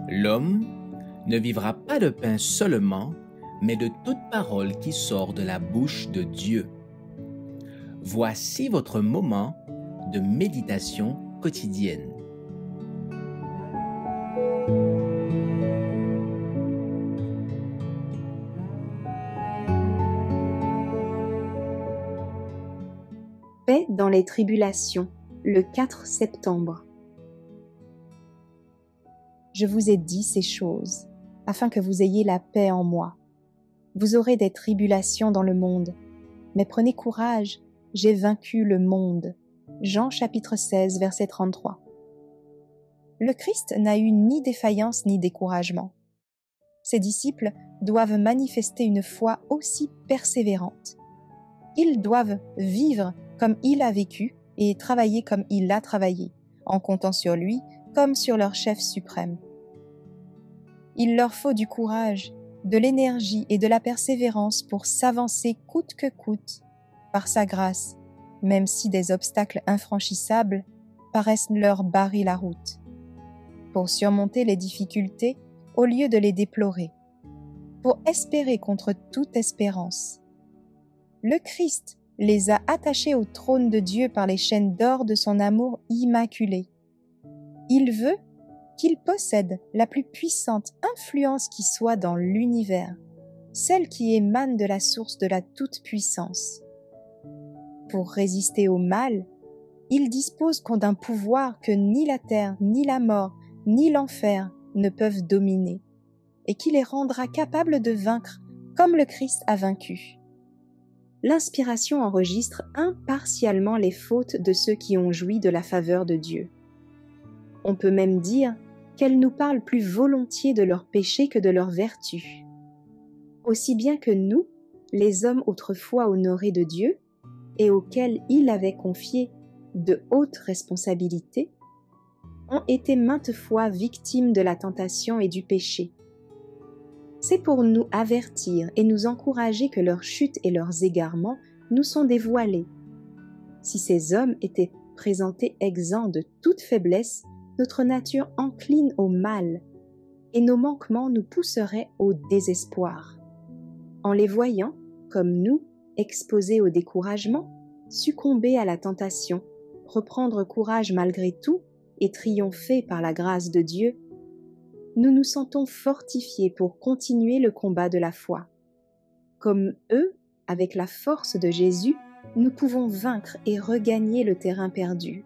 L'homme ne vivra pas de pain seulement, mais de toute parole qui sort de la bouche de Dieu. Voici votre moment de méditation quotidienne. Paix dans les tribulations, le 4 septembre. Je vous ai dit ces choses, afin que vous ayez la paix en moi. Vous aurez des tribulations dans le monde, mais prenez courage, j'ai vaincu le monde. Jean chapitre 16, verset 33. Le Christ n'a eu ni défaillance ni découragement. Ses disciples doivent manifester une foi aussi persévérante. Ils doivent vivre comme il a vécu et travailler comme il a travaillé, en comptant sur lui comme sur leur chef suprême. Il leur faut du courage, de l'énergie et de la persévérance pour s'avancer coûte que coûte, par sa grâce, même si des obstacles infranchissables paraissent leur barrer la route, pour surmonter les difficultés au lieu de les déplorer, pour espérer contre toute espérance. Le Christ les a attachés au trône de Dieu par les chaînes d'or de son amour immaculé. Il veut qu'ils possèdent la plus puissante influence qui soit dans l'univers, celle qui émane de la source de la toute-puissance. Pour résister au mal, il dispose d'un pouvoir que ni la terre, ni la mort, ni l'enfer ne peuvent dominer, et qui les rendra capables de vaincre comme le Christ a vaincu. L'inspiration enregistre impartialement les fautes de ceux qui ont joui de la faveur de Dieu. On peut même dire qu'elle nous parle plus volontiers de leurs péchés que de leurs vertus. Aussi bien que nous, les hommes autrefois honorés de Dieu, et auxquels il avait confié de hautes responsabilités, ont été maintes fois victimes de la tentation et du péché. C'est pour nous avertir et nous encourager que leurs chutes et leurs égarements nous sont dévoilés. Si ces hommes étaient présentés exempts de toute faiblesse, notre nature encline au mal, et nos manquements nous pousseraient au désespoir. En les voyant, comme nous, exposés au découragement, succomber à la tentation, reprendre courage malgré tout et triompher par la grâce de Dieu, nous nous sentons fortifiés pour continuer le combat de la foi. Comme eux, avec la force de Jésus, nous pouvons vaincre et regagner le terrain perdu.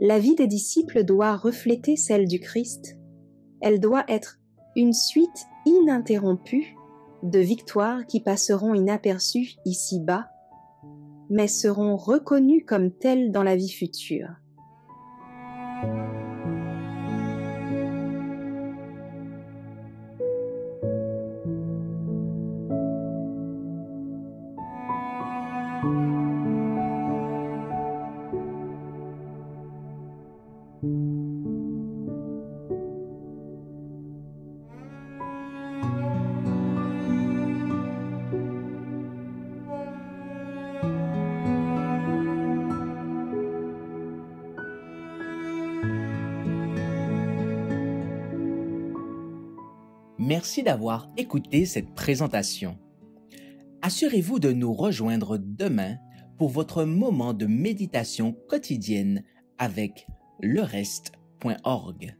La vie des disciples doit refléter celle du Christ. Elle doit être une suite ininterrompue de victoires qui passeront inaperçues ici-bas, mais seront reconnues comme telles dans la vie future. Merci d'avoir écouté cette présentation. Assurez-vous de nous rejoindre demain pour votre moment de méditation quotidienne avec lereste.org.